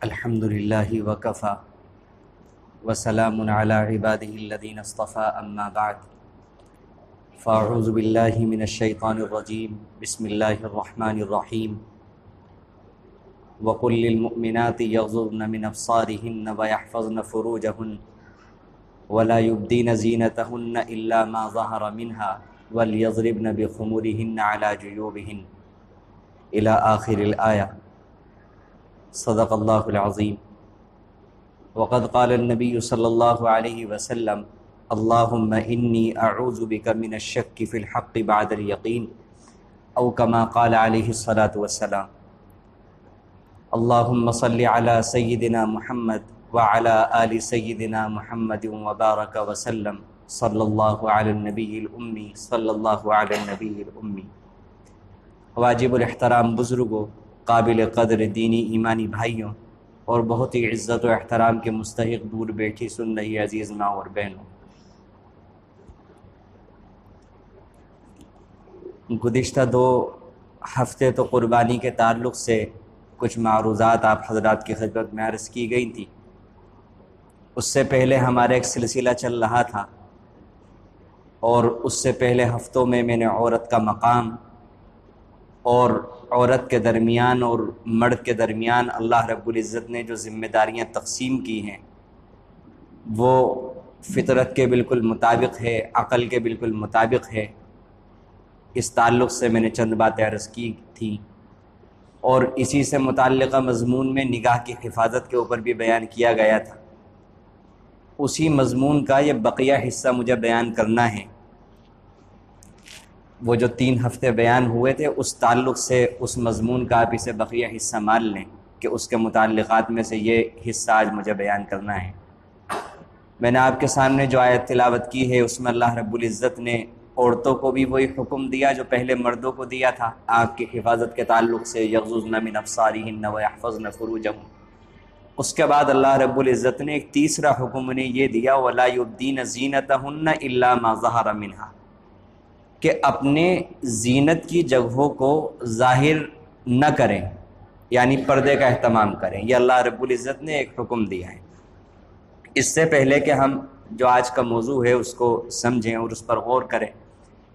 الحمد للہ وکفا وسلام علی عباده الذین اصطفى اما بعد فاعوذ باللہ من الشیطان الرجیم بسم اللہ الرحمن الرحیم وقل للمؤمنات یغضضن من ابصارهن ويحفظن فروجهن ولا يبدين زینتهن الا ما ظهر منها وليضربن بخمورهن على جيوبهن الى آخر الآیہ۔ صدق اللہ العظیم۔ وقد قال النبی صلی اللہ علیہ وسلم اللہم انی اعوذ بک من الشک فی الحق بعد الیقین، او کما قال علیہ الصلاۃ والسلام۔ اللہم صل علی سیدنا محمد وعلی آل سیدنا محمد وبارک وسلم، صلی اللہ علی النبی الامی، صلی اللہ علی النبی الامی۔ واجب الاحترام بزرگوں، قابل قدر دینی ایمانی بھائیوں اور بہت ہی عزت و احترام کے مستحق دور بیٹھی سن رہی عزیز ماں اور بہنوں، گزشتہ 2 ہفتے تو قربانی کے تعلق سے کچھ معروضات آپ حضرات کی خدمت میں عرض کی گئی تھی۔ اس سے پہلے ہمارا ایک سلسلہ چل رہا تھا، اور اس سے پہلے ہفتوں میں نے عورت کا مقام اور عورت کے درمیان اور مرد کے درمیان اللہ رب العزت نے جو ذمہ داریاں تقسیم کی ہیں وہ فطرت کے بالکل مطابق ہے، عقل کے بالکل مطابق ہے، اس تعلق سے میں نے چند باتیں عرض کی تھیں، اور اسی سے متعلقہ مضمون میں نگاہ کی حفاظت کے اوپر بھی بیان کیا گیا تھا۔ اسی مضمون کا یہ بقیہ حصہ مجھے بیان کرنا ہے۔ وہ جو 3 ہفتے بیان ہوئے تھے اس تعلق سے اس مضمون کا آپ اسے بقیہ حصہ مان لیں کہ اس کے متعلقات میں سے یہ حصہ آج مجھے بیان کرنا ہے۔ میں نے آپ کے سامنے جو آیت تلاوت کی ہے اس میں اللہ رب العزت نے عورتوں کو بھی وہی حکم دیا جو پہلے مردوں کو دیا تھا آنکھ کی حفاظت کے تعلق سے، یغضضن من ابصارهن ويحفظن فروجهن۔ اس کے بعد اللہ رب العزت نے ایک تیسرا حکم انہیں یہ دیا، ولا يبدين زینتهن الا ما ظهر منها، کہ اپنے زینت کی جگہوں کو ظاہر نہ کریں، یعنی پردے کا اہتمام کریں۔ یہ اللہ رب العزت نے ایک حکم دیا ہے۔ اس سے پہلے کہ ہم جو آج کا موضوع ہے اس کو سمجھیں اور اس پر غور کریں،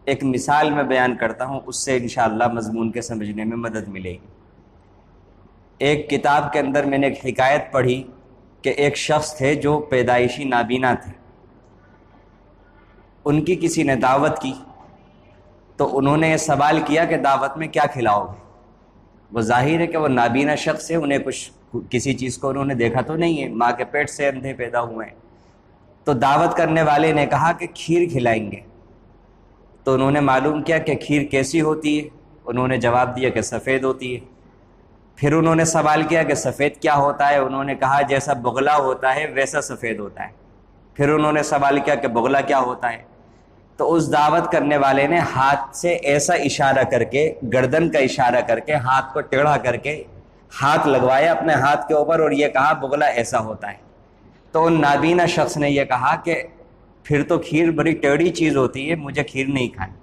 ایک مثال میں بیان کرتا ہوں، اس سے انشاءاللہ مضمون کے سمجھنے میں مدد ملے گی۔ ایک کتاب کے اندر میں نے ایک حکایت پڑھی کہ ایک شخص تھے جو پیدائشی نابینا تھے، ان کی کسی نے دعوت کی تو انہوں نے یہ سوال کیا کہ دعوت میں کیا کھلاؤ گے؟ وہ ظاہر ہے کہ وہ نابینا شخص ہے، انہیں کسی چیز کو انہوں نے دیکھا تو نہیں ہے، ماں کے پیٹ سے اندھے پیدا ہوئے ہیں۔ تو دعوت کرنے والے نے کہا کہ کھیر کھلائیں گے۔ تو انہوں نے معلوم کیا کہ کھیر کیسی ہوتی ہے، انہوں نے جواب دیا کہ سفید ہوتی ہے۔ پھر انہوں نے سوال کیا کہ سفید کیا ہوتا ہے؟ انہوں نے کہا جیسا بغلہ ہوتا ہے ویسا سفید ہوتا ہے۔ پھر انہوں نے سوال کیا کہ بغلہ کیا ہوتا ہے؟ تو اس دعوت کرنے والے نے ہاتھ سے ایسا اشارہ کر کے، گردن کا اشارہ کر کے، ہاتھ کو ٹیڑھا کر کے ہاتھ لگوایا اپنے ہاتھ کے اوپر اور یہ کہا بغلہ ایسا ہوتا ہے۔ تو ان نابینا شخص نے یہ کہا کہ پھر تو کھیر بڑی ٹیڑھی چیز ہوتی ہے، مجھے کھیر نہیں کھانی،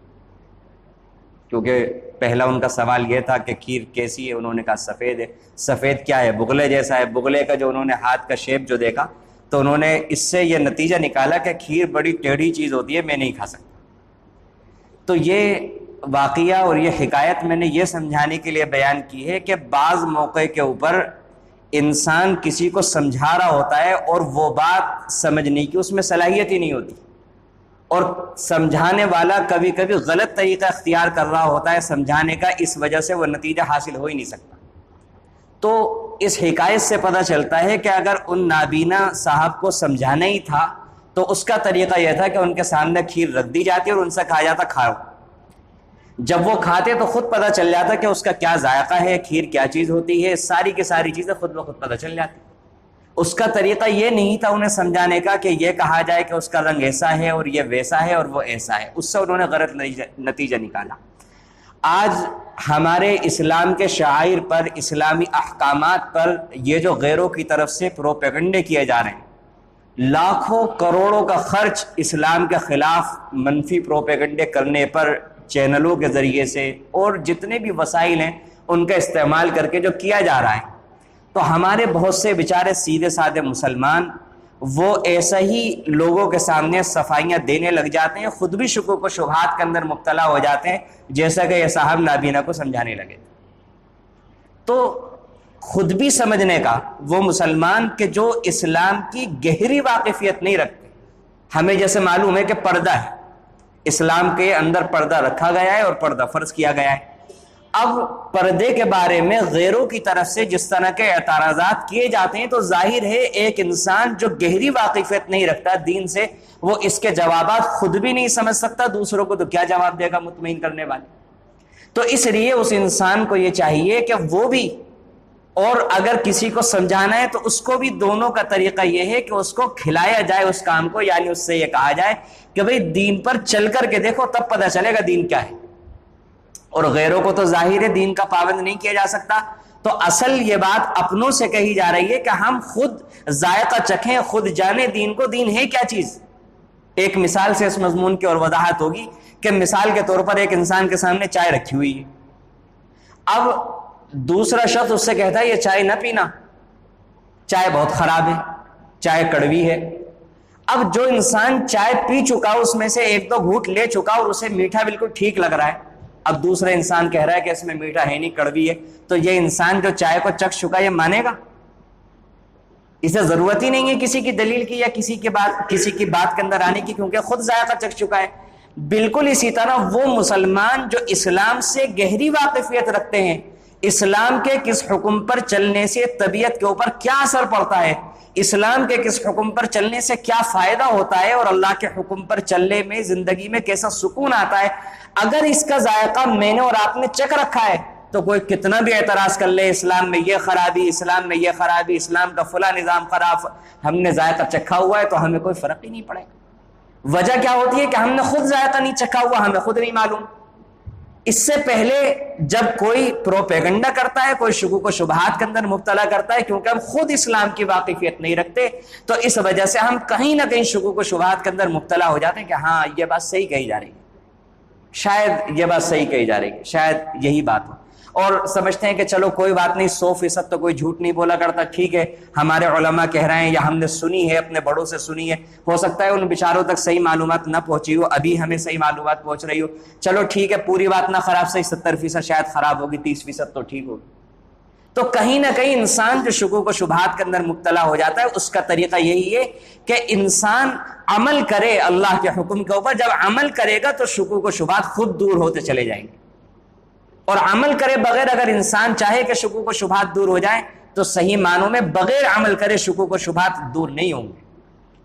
کیونکہ پہلا ان کا سوال یہ تھا کہ کھیر کیسی ہے؟ انہوں نے کہا سفید ہے۔ سفید کیا ہے؟ بغلے جیسا ہے۔ بغلے کا جو انہوں نے ہاتھ کا شیپ جو دیکھا تو انہوں نے اس سے یہ نتیجہ نکالا کہ کھیر بڑی ٹیڑھی چیز ہوتی ہے، میں نہیں کھا سکتا۔ تو یہ واقعہ اور یہ حکایت میں نے یہ سمجھانے کے لیے بیان کی ہے کہ بعض موقع کے اوپر انسان کسی کو سمجھا رہا ہوتا ہے اور وہ بات سمجھنے کی اس میں صلاحیت ہی نہیں ہوتی، اور سمجھانے والا کبھی کبھی غلط طریقہ اختیار کر رہا ہوتا ہے سمجھانے کا، اس وجہ سے وہ نتیجہ حاصل ہو ہی نہیں سکتا۔ تو اس حکایت سے پتہ چلتا ہے کہ اگر ان نابینا صاحب کو سمجھانا ہی تھا تو اس کا طریقہ یہ تھا کہ ان کے سامنے کھیر رکھ دی جاتی اور ان سے کہا جاتا کھاؤ۔ جب وہ کھاتے تو خود پتہ چل جاتا کہ اس کا کیا ذائقہ ہے، کھیر کیا چیز ہوتی ہے، ساری کی ساری چیزیں خود بخود پتہ چل جاتی۔ اس کا طریقہ یہ نہیں تھا انہیں سمجھانے کا کہ یہ کہا جائے کہ اس کا رنگ ایسا ہے اور یہ ویسا ہے اور وہ ایسا ہے، اس سے انہوں نے غلط نتیجہ نکالا۔ آج ہمارے اسلام کے شعائر پر، اسلامی احکامات پر یہ جو غیروں کی طرف سے پروپیگنڈے کیے جا رہے ہیں، لاکھوں کروڑوں کا خرچ اسلام کے خلاف منفی پروپیگنڈے کرنے پر چینلوں کے ذریعے سے اور جتنے بھی وسائل ہیں ان کا استعمال کر کے جو کیا جا رہا ہے، تو ہمارے بہت سے بیچارے سیدھے سادے مسلمان وہ ایسا ہی لوگوں کے سامنے صفائیاں دینے لگ جاتے ہیں، خود بھی شکوک و شبہات کے اندر مبتلا ہو جاتے ہیں، جیسا کہ یہ صاحب نابینا کو سمجھانے لگے۔ تو خود بھی سمجھنے کا وہ مسلمان کہ جو اسلام کی گہری واقفیت نہیں رکھتے۔ ہمیں جیسے معلوم ہے کہ پردہ ہے، اسلام کے اندر پردہ رکھا گیا ہے اور پردہ فرض کیا گیا ہے۔ اب پردے کے بارے میں غیروں کی طرف سے جس طرح کے اعتراضات کیے جاتے ہیں، تو ظاہر ہے ایک انسان جو گہری واقفیت نہیں رکھتا دین سے، وہ اس کے جوابات خود بھی نہیں سمجھ سکتا، دوسروں کو تو کیا جواب دے گا مطمئن کرنے والے۔ تو اس لیے اس انسان کو یہ چاہیے کہ وہ بھی، اور اگر کسی کو سمجھانا ہے تو اس کو بھی دونوں کا طریقہ یہ ہے کہ اس کو کھلایا جائے اس کام کو، یعنی اس سے یہ کہا جائے کہ بھئی دین پر چل کر کے دیکھو، تب پتہ چلے گا دین کیا ہے۔ اور غیروں کو تو ظاہر ہے دین کا پابند نہیں کیا جا سکتا، تو اصل یہ بات اپنوں سے کہی جا رہی ہے کہ ہم خود ذائقہ چکھیں، خود جانیں دین کو، دین ہے کیا چیز۔ ایک مثال سے اس مضمون کی اور وضاحت ہوگی کہ مثال کے طور پر ایک انسان کے سامنے چائے رکھی ہوئی ہے، اب دوسرا شخص اس سے کہتا ہے یہ چائے نہ پینا، چائے بہت خراب ہے، چائے کڑوی ہے۔ اب جو انسان چائے پی چکا، اس میں سے ایک دو گھونٹ لے چکا اور اسے میٹھا بالکل ٹھیک لگ رہا ہے، اب دوسرا انسان کہہ رہا ہے کہ اس میں میٹھا ہے نہیں، کڑوی ہے، تو یہ انسان جو چائے کو چکھ چکا یہ مانے گا؟ اسے ضرورت ہی نہیں ہے کسی کی دلیل کی یا کسی کی بات کے اندر آنے کی، کیونکہ خود ذائقہ چکھ چکا ہے۔ بالکل اسی طرح وہ مسلمان جو اسلام سے گہری واقفیت رکھتے ہیں، اسلام کے کس حکم پر چلنے سے طبیعت کے اوپر کیا اثر پڑتا ہے، اسلام کے کس حکم پر چلنے سے کیا فائدہ ہوتا ہے، اور اللہ کے حکم پر چلنے میں زندگی میں کیسا سکون آتا ہے، اگر اس کا ذائقہ میں نے اور آپ نے چکھ رکھا ہے تو کوئی کتنا بھی اعتراض کر لے اسلام میں یہ خرابی، اسلام میں یہ خرابی، اسلام کا فلاں نظام خراب، ہم نے ذائقہ چکھا ہوا ہے تو ہمیں کوئی فرق ہی نہیں پڑے گا۔ وجہ کیا ہوتی ہے کہ ہم نے خود ذائقہ نہیں چکھا ہوا، ہمیں خود نہیں معلوم۔ اس سے پہلے جب کوئی پروپیگنڈا کرتا ہے، کوئی شکوک و شبہات کے اندر مبتلا کرتا ہے، کیونکہ ہم خود اسلام کی واقفیت نہیں رکھتے، تو اس وجہ سے ہم کہیں نہ کہیں شکوک و شبہات کے اندر مبتلا ہو جاتے ہیں کہ ہاں یہ بات صحیح کہی جا رہی ہے، شاید یہ بات صحیح کہی جا رہی ہے، شاید یہی بات ہو، اور سمجھتے ہیں کہ چلو کوئی بات نہیں، 100% تو کوئی جھوٹ نہیں بولا کرتا، ٹھیک ہے ہمارے علماء کہہ رہے ہیں یا ہم نے سنی ہے، اپنے بڑوں سے سنی ہے، ہو سکتا ہے ان بیچاروں تک صحیح معلومات نہ پہنچی ہو، ابھی ہمیں صحیح معلومات پہنچ رہی ہو، چلو ٹھیک ہے پوری بات نہ خراب، صحیح 70% شاید خراب ہوگی، 30% تو ٹھیک ہوگی۔ تو کہیں نہ کہیں انسان جو شکوک و شبہات کے اندر مبتلا ہو جاتا ہے، اس کا طریقہ یہی ہے کہ انسان عمل کرے اللہ کے حکم کے اوپر، جب عمل کرے گا تو شکوک و شبہات خود دور ہوتے چلے جائیں گے، اور عمل کرے بغیر اگر انسان چاہے کہ شکوک و شبہات دور ہو جائیں تو صحیح معنوں میں بغیر عمل کرے شکوک و شبہات دور نہیں ہوں گے۔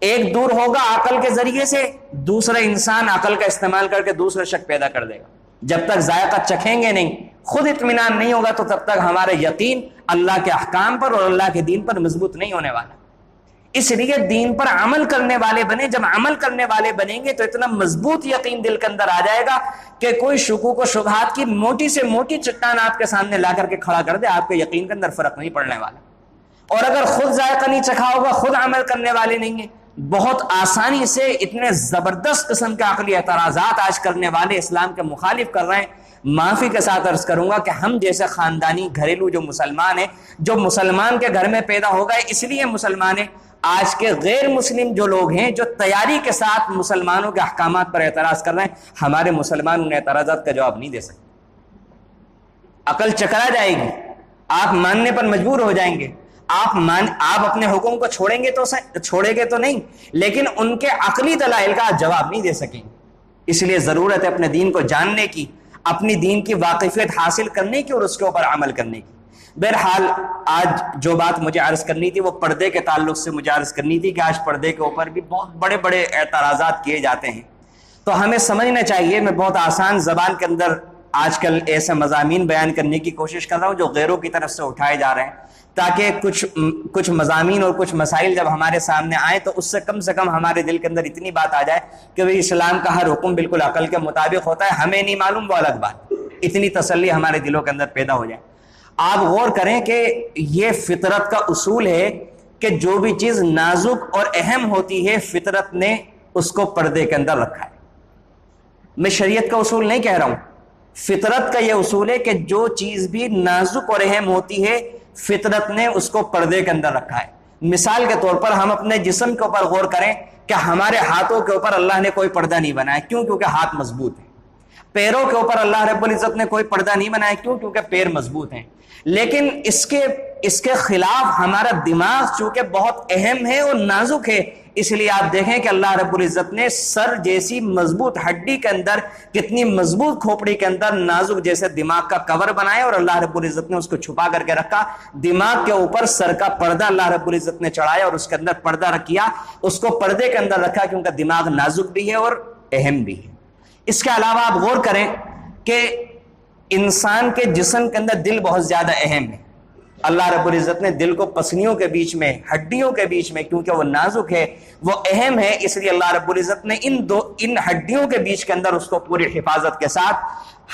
ایک دور ہوگا عقل کے ذریعے سے، دوسرا انسان عقل کا استعمال کر کے دوسرا شک پیدا کر دے گا۔ جب تک ذائقہ چکھیں گے نہیں، خود اطمینان نہیں ہوگا، تو تب تک ہمارا یقین اللہ کے احکام پر اور اللہ کے دین پر مضبوط نہیں ہونے والا۔ اس لیے دین پر عمل کرنے والے بنے، جب عمل کرنے والے بنیں گے تو اتنا مضبوط یقین دل کے اندر آ جائے گا کہ کوئی شکوک و شبہات کی موٹی سے موٹی چٹان آپ کے سامنے لا کر کے کھڑا کر دے، آپ کے یقین کے اندر فرق نہیں پڑنے والا۔ اور اگر خود ذائقہ نہیں چکھا ہوگا، خود عمل کرنے والے نہیں ہیں، بہت آسانی سے اتنے زبردست قسم کے عقلی اعتراضات آج کرنے والے اسلام کے مخالف کر رہے ہیں۔ معافی کے ساتھ عرض کروں گا کہ ہم جیسے خاندانی گھریلو جو مسلمان ہیں، جو مسلمان کے گھر میں پیدا ہو گئے اس لیے مسلمان ہیں، آج کے غیر مسلم جو لوگ ہیں جو تیاری کے ساتھ مسلمانوں کے احکامات پر اعتراض کر رہے ہیں، ہمارے مسلمان ان اعتراضات کا جواب نہیں دے سکتے۔ عقل چکرا جائے گی، آپ ماننے پر مجبور ہو جائیں گے، آپ اپنے حکم کو چھوڑیں گے تو نہیں، لیکن ان کے عقلی دلائل کا جواب نہیں دے سکیں گے۔ اس لیے ضرورت ہے اپنے دین کو جاننے کی، اپنی دین کی واقفیت حاصل کرنے کی اور اس کے اوپر عمل کرنے کی۔ بہرحال آج جو بات مجھے عرض کرنی تھی وہ پردے کے تعلق سے مجھے عرض کرنی تھی کہ آج پردے کے اوپر بھی بہت بڑے بڑے اعتراضات کیے جاتے ہیں، تو ہمیں سمجھنا چاہیے۔ میں بہت آسان زبان کے اندر آج کل ایسے مضامین بیان کرنے کی کوشش کر رہا ہوں جو غیروں کی طرف سے اٹھائے جا رہے ہیں، تاکہ کچھ مضامین اور کچھ مسائل جب ہمارے سامنے آئیں تو اس سے کم ہمارے دل کے اندر اتنی بات آ جائے کہ بھئی اسلام کا ہر حکم بالکل عقل کے مطابق ہوتا ہے، ہمیں نہیں معلوم وہ الگ بات، اتنی تسلی ہمارے دلوں کے اندر پیدا ہو جائے۔ آپ غور کریں کہ یہ فطرت کا اصول ہے کہ جو بھی چیز نازک اور اہم ہوتی ہے فطرت نے اس کو پردے کے اندر رکھا ہے۔ میں شریعت کا اصول نہیں کہہ رہا ہوں، فطرت کا یہ اصول ہے کہ جو چیز بھی نازک اور اہم ہوتی ہے فطرت نے اس کو پردے کے اندر رکھا ہے۔ مثال کے طور پر ہم اپنے جسم کے اوپر غور کریں کہ ہمارے ہاتھوں کے اوپر اللہ نے کوئی پردہ نہیں بنایا، کیوں؟ کیونکہ ہاتھ مضبوط ہیں۔ پیروں کے اوپر اللہ رب العزت نے کوئی پردہ نہیں بنایا، کیوں؟ کیونکہ پیر مضبوط ہیں۔ لیکن اس کے خلاف ہمارا دماغ چونکہ بہت اہم ہے اور نازک ہے، اس لیے آپ دیکھیں کہ اللہ رب العزت نے سر جیسی مضبوط ہڈی کے اندر، کتنی مضبوط کھوپڑی کے اندر نازک جیسے دماغ کا کور بنایا اور اللہ رب العزت نے اس کو چھپا کر کے رکھا۔ دماغ کے اوپر سر کا پردہ اللہ رب العزت نے چڑھایا اور اس کے اندر پردہ رکھیا، اس کو پردے کے اندر رکھا کیونکہ دماغ نازک بھی ہے اور اہم بھی ہے۔ اس کے علاوہ آپ غور کریں کہ انسان کے جسم کے اندر دل بہت زیادہ اہم ہے۔ اللہ رب العزت نے دل کو پسلیوں کے بیچ میں، ہڈیوں کے بیچ میں، کیونکہ وہ نازک ہے، وہ اہم ہے، اس لیے اللہ رب العزت نے ان ہڈیوں کے بیچ کے اندر اس کو پوری حفاظت کے ساتھ،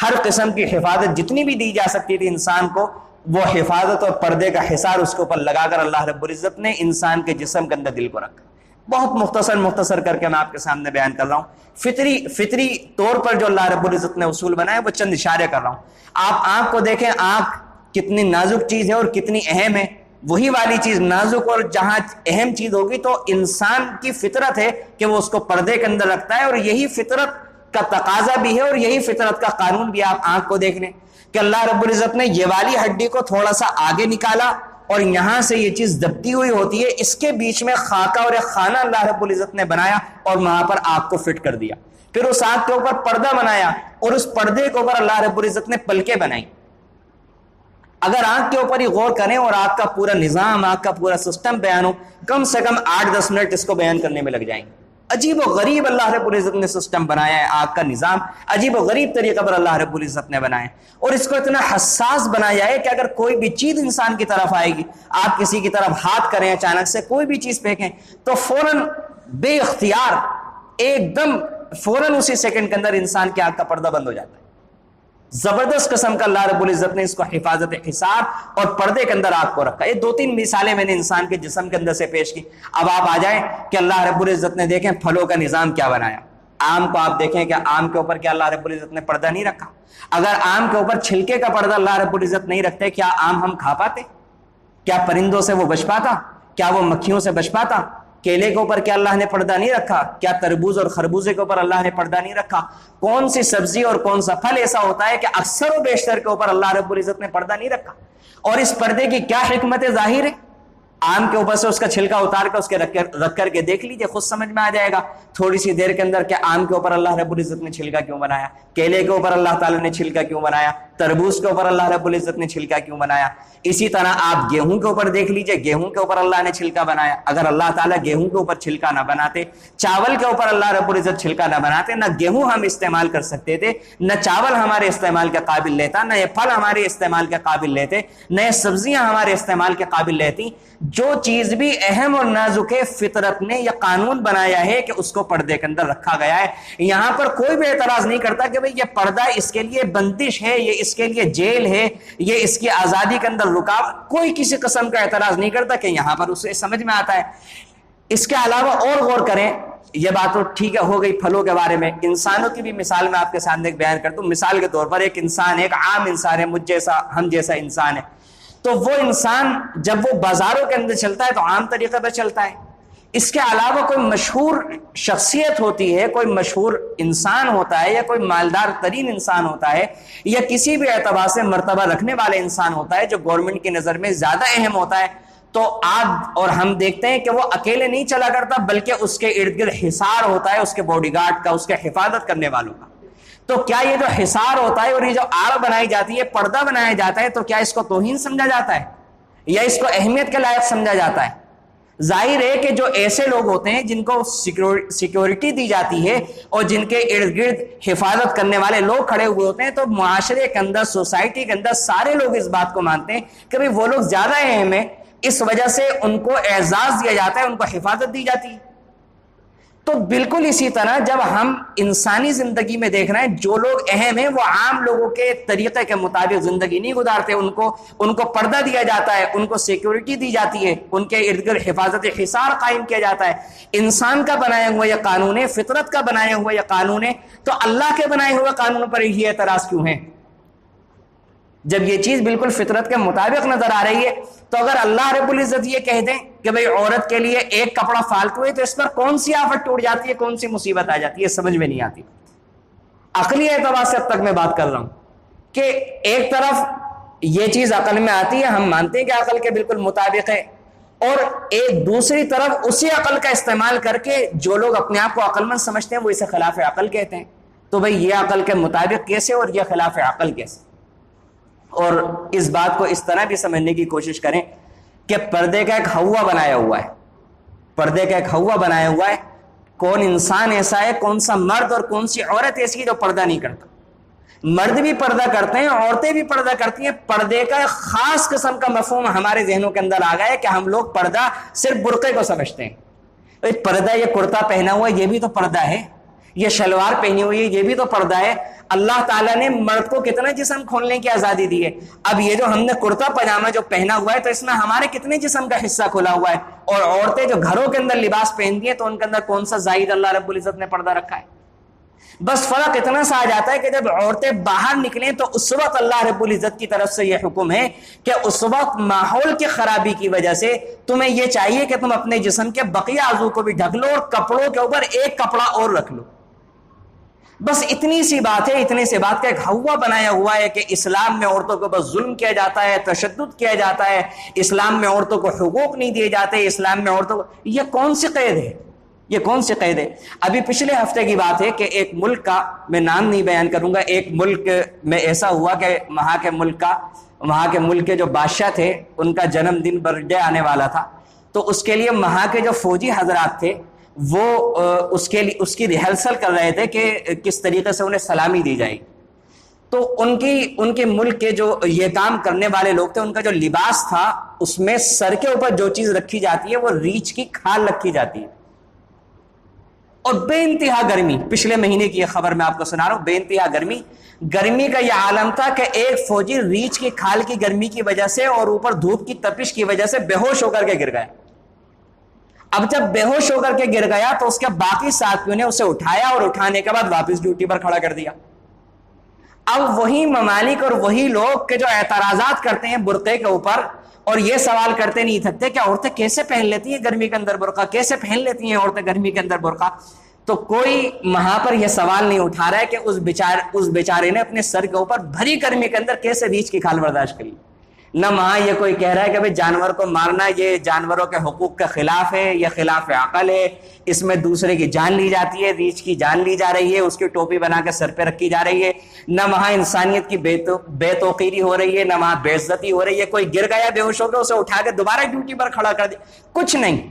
ہر قسم کی حفاظت جتنی بھی دی جا سکتی تھی انسان کو، وہ حفاظت اور پردے کا حصار اس کے اوپر لگا کر اللہ رب العزت نے انسان کے جسم کے اندر دل کو رکھا۔ بہت مختصر کر کے میں آپ کے سامنے بیان کر رہا ہوں۔ فطری طور پر جو اللہ رب العزت نے اصول بنائے وہ چند اشارے کر رہا ہوں۔ آپ آنکھ کو دیکھیں، آنکھ کتنی نازک چیز ہے اور کتنی اہم ہے۔ وہی والی چیز نازک اور جہاں اہم چیز ہوگی تو انسان کی فطرت ہے کہ وہ اس کو پردے کے اندر رکھتا ہے، اور یہی فطرت کا تقاضا بھی ہے اور یہی فطرت کا قانون بھی۔ آپ آنکھ کو دیکھ لیں کہ اللہ رب العزت نے یہ والی ہڈی کو تھوڑا سا آگے نکالا اور یہاں سے یہ چیز دبتی ہوئی ہوتی ہے، اس کے بیچ میں خاکہ اور ایک خانہ اللہ رب العزت نے بنایا اور وہاں پر آنکھ کو فٹ کر دیا۔ پھر اس آنکھ کے اوپر پردہ بنایا اور اس پردے کے اوپر اللہ رب العزت نے پلکیں بنائی۔ اگر آنکھ کے اوپر ہی غور کریں اور آنکھ کا پورا نظام، آنکھ کا پورا سسٹم بیان ہو، کم سے کم 8-10 منٹ اس کو بیان کرنے میں لگ جائیں گے۔ عجیب و غریب اللہ رب العزت نے سسٹم بنایا ہے، آنکھ کا نظام عجیب و غریب طریقے پر اللہ رب العزت نے بنایا ہے، اور اس کو اتنا حساس بنایا ہے کہ اگر کوئی بھی چیز انسان کی طرف آئے گی، آپ کسی کی طرف ہاتھ کریں، اچانک سے کوئی بھی چیز پھینکیں تو فوراً بے اختیار ایک دم فوراً اسی سیکنڈ کے اندر انسان کی آنکھ کا پردہ بند ہو جاتا ہے۔ زبردست قسم کا اللہ رب العزت نے اس کو حفاظت حصار اور پردے کے اندر آپ کو رکھا۔ یہ 2-3 مثالیں میں نے انسان کے جسم کے اندر سے پیش کی۔ اب آپ آ جائیں کہ اللہ رب العزت نے دیکھیں پھلوں کا نظام کیا بنایا۔ آم کو آپ دیکھیں کہ آم کے اوپر کیا اللہ رب العزت نے پردہ نہیں رکھا؟ اگر آم کے اوپر چھلکے کا پردہ اللہ رب العزت نہیں رکھتے، کیا آم ہم کھا پاتے؟ کیا پرندوں سے وہ بچ پاتا؟ کیا وہ مکھیوں سے بچ پاتا؟ کیلے کے اوپر کیا اللہ نے پردہ نہیں رکھا؟ کیا تربوز اور خربوزے کے اوپر اللہ نے پردہ نہیں رکھا؟ کون سی سبزی اور کون سا پھل ایسا ہوتا ہے کہ اکثر و بیشتر کے اوپر اللہ رب العزت نے پردہ نہیں رکھا؟ اور اس پردے کی کیا حکمت ظاہر ہے؟ آم کے اوپر سے اس کا چھلکا اتار کر اس کے رکھ کر کے دیکھ لیجئے، خود سمجھ میں آ جائے گا تھوڑی سی دیر کے اندر کہ آم کے اوپر اللہ رب العزت نے چھلکا کیوں بنایا، کیلے کے اوپر اللہ تعالیٰ نے چھلکا کیوں بنایا، تربوز کے اوپر اللہ رب العزت نے چھلکا کیوں بنایا۔ اسی طرح آپ گیہوں کے اوپر دیکھ لیجئے، گیہوں کے اوپر اللہ نے چھلکا بنایا۔ اگر اللہ تعالیٰ گیہوں کے اوپر چھلکا نہ بناتے، چاول کے اوپر اللہ رب العزت چھلکا نہ بناتے، نہ گیہوں ہم استعمال کر سکتے تھے، نہ چاول ہمارے استعمال کے قابل لیتا، نہ یہ پھل ہمارے استعمال کے قابل لیتے، نہ یہ سبزیاں ہمارے استعمال کے قابل لیتی۔ جو چیز بھی اہم اور نازک ہے، فطرت نے یہ قانون بنایا ہے کہ اس کو پردے کے اندر رکھا گیا ہے۔ یہاں پر کوئی بھی اعتراض نہیں کرتا کہ بھئی یہ پردہ اس کے لیے بندش ہے، یہ اس کے لیے جیل ہے، یہ اس کی آزادی کے اندر رکاوٹ، کوئی کسی قسم کا اعتراض نہیں کرتا کہ یہاں پر اسے سمجھ میں آتا ہے۔ اس کے علاوہ اور غور کریں، یہ بات تو ٹھیک ہے ہو گئی پھلوں کے بارے میں، انسانوں کی بھی مثال میں آپ کے سامنے بیان کرتا ہوں۔ مثال کے طور پر ایک انسان ہے، ایک عام انسان ہے، مجھ جیسا، ہم جیسا انسان ہے، تو وہ انسان جب وہ بازاروں کے اندر چلتا ہے تو عام طریقے پر چلتا ہے۔ اس کے علاوہ کوئی مشہور شخصیت ہوتی ہے، کوئی مشہور انسان ہوتا ہے، یا کوئی مالدار ترین انسان ہوتا ہے، یا کسی بھی اعتبار سے مرتبہ رکھنے والے انسان ہوتا ہے جو گورنمنٹ کی نظر میں زیادہ اہم ہوتا ہے، تو آپ اور ہم دیکھتے ہیں کہ وہ اکیلے نہیں چلا کرتا، بلکہ اس کے ارد گرد حصار ہوتا ہے، اس کے باڈی گارڈ کا، اس کے حفاظت کرنے والوں کا۔ تو کیا یہ جو حصار ہوتا ہے اور یہ جو آڑ بنائی جاتی ہے، پردہ بنایا جاتا ہے، تو کیا اس کو توہین سمجھا جاتا ہے یا اس کو اہمیت کے لائق سمجھا جاتا ہے؟ ظاہر ہے کہ جو ایسے لوگ ہوتے ہیں جن کو سیکیورٹی دی جاتی ہے اور جن کے ارد گرد حفاظت کرنے والے لوگ کھڑے ہوئے ہوتے ہیں، تو معاشرے کے اندر، سوسائٹی کے اندر سارے لوگ اس بات کو مانتے ہیں کہ بھئی وہ لوگ زیادہ اہم ہیں، اس وجہ سے ان کو اعزاز دیا جاتا ہے، ان کو حفاظت دی جاتی ہے۔ تو بالکل اسی طرح جب ہم انسانی زندگی میں دیکھ رہے ہیں، جو لوگ اہم ہیں وہ عام لوگوں کے طریقے کے مطابق زندگی نہیں گزارتے، ان کو پردہ دیا جاتا ہے، ان کو سیکیورٹی دی جاتی ہے، ان کے ارد گرد حفاظت حصار قائم کیا جاتا ہے۔ انسان کا بنایا ہوا یہ قانون ہے، فطرت کا بنایا ہوا یہ قانون ہے، تو اللہ کے بنائے ہوئے قانون پر یہ اعتراض کیوں ہے؟ جب یہ چیز بالکل فطرت کے مطابق نظر آ رہی ہے تو اگر اللہ رب العزت یہ کہہ دیں کہ بھئی عورت کے لیے ایک کپڑا فالتو ہے تو اس پر کون سی آفت ٹوٹ جاتی ہے, کون سی مصیبت آ جاتی ہے, سمجھ میں نہیں آتی. عقلی اعتبار سے اب تک میں بات کر رہا ہوں کہ ایک طرف یہ چیز عقل میں آتی ہے, ہم مانتے ہیں کہ عقل کے بالکل مطابق ہے, اور ایک دوسری طرف اسی عقل کا استعمال کر کے جو لوگ اپنے آپ کو عقل مند سمجھتے ہیں وہ اسے خلاف عقل کہتے ہیں. تو بھئی یہ عقل کے مطابق کیسے اور یہ خلاف عقل کیسے؟ اور اس بات کو اس طرح بھی سمجھنے کی کوشش کریں کہ پردے کا ایک ہوا بنایا ہوا ہے, پردے کا ایک ہوا بنایا ہوا ہے. کون انسان ایسا ہے, کون سا مرد اور کون سی عورت ایسی ہے جو پردہ نہیں کرتا؟ مرد بھی پردہ کرتے ہیں, عورتیں بھی پردہ کرتی ہیں. پردے کا ایک خاص قسم کا مفہوم ہمارے ذہنوں کے اندر آ گیا ہے کہ ہم لوگ پردہ صرف برقعے کو سمجھتے ہیں. پردہ یہ کرتا پہنا ہوا ہے یہ بھی تو پردہ ہے, یہ شلوار پہنی ہوئی ہے یہ بھی تو پردہ ہے. اللہ تعالیٰ نے مرد کو کتنا جسم کھولنے کی آزادی دی ہے. اب یہ جو ہم نے کرتا پاجامہ جو پہنا ہوا ہے تو اس میں ہمارے کتنے جسم کا حصہ کھلا ہوا ہے, اور عورتیں جو گھروں کے اندر لباس پہنتی ہیں تو ان کے اندر کون سا زائد اللہ رب العزت نے پردہ رکھا ہے. بس فرق اتنا سا آ جاتا ہے کہ جب عورتیں باہر نکلیں تو اس وقت اللہ رب العزت کی طرف سے یہ حکم ہے کہ اس وقت ماحول کی خرابی کی وجہ سے تمہیں یہ چاہیے کہ تم اپنے جسم کے بقیہ اعضاء کو بھی ڈھک لو اور کپڑوں کے اوپر ایک کپڑا اور رکھ لو. بس اتنی سی بات ہے, اتنی سی بات کا ایک ہوا بنایا ہوا ہے کہ اسلام میں عورتوں کو بس ظلم کیا جاتا ہے, تشدد کیا جاتا ہے, اسلام میں عورتوں کو حقوق نہیں دیے جاتے, اسلام میں عورتوں کو, یہ کون سی قید ہے, یہ کون سی قید ہے؟ ابھی پچھلے ہفتے کی بات ہے کہ ایک ملک کا, میں نام نہیں بیان کروں گا, ایک ملک میں ایسا ہوا کہ وہاں کے ملک کے جو بادشاہ تھے ان کا جنم دن برتھ ڈے آنے والا تھا. تو اس کے لیے وہاں کے جو فوجی حضرات تھے وہ اس کی ریہرسل کر رہے تھے کہ کس طریقے سے انہیں سلامی دی جائے. تو ان کے ملک کے جو یہ کام کرنے والے لوگ تھے ان کا جو لباس تھا اس میں سر کے اوپر جو چیز رکھی جاتی ہے وہ ریچھ کی کھال رکھی جاتی ہے, اور بے انتہا گرمی. پچھلے مہینے کی یہ خبر میں آپ کو سنا رہا ہوں, بے انتہا گرمی کا یہ عالم تھا کہ ایک فوجی ریچھ کی کھال کی گرمی کی وجہ سے اور اوپر دھوپ کی تپش کی وجہ سے بے ہوش ہو کر کے گر گیا. اب جب بے ہوش ہو کر کے گر گیا تو اس کے باقی ساتھیوں نے اسے اٹھایا اور اٹھانے کے بعد واپس ڈیوٹی پر کھڑا کر دیا. اب وہی ممالک اور وہی لوگ کے جو اعتراضات کرتے ہیں برقعے کے اوپر اور یہ سوال کرتے نہیں تھکتے کہ عورتیں کیسے پہن لیتی ہیں گرمی کے اندر برقع, کیسے پہن لیتی ہیں عورتیں گرمی کے اندر برقع, تو کوئی وہاں پر یہ سوال نہیں اٹھا رہا ہے کہ اس بیچارے نے اپنے سر کے اوپر بھری گرمی کے اندر کیسے ریچھ کی کھال برداشت کری. نہ وہاں یہ کوئی کہہ رہا ہے کہ بھئی جانور کو مارنا یہ جانوروں کے حقوق کے خلاف ہے, یہ خلاف عقل ہے, اس میں دوسرے کی جان لی جاتی ہے, ریچھ کی جان لی جا رہی ہے, اس کی ٹوپی بنا کے سر پہ رکھی جا رہی ہے. نہ وہاں انسانیت کی بے توقیری ہو رہی ہے, نہ وہاں بے عزتی ہو رہی ہے. کوئی گر گیا بے ہوش ہو کے اسے اٹھا کے دوبارہ ڈیوٹی پر کھڑا کر دیا, کچھ نہیں.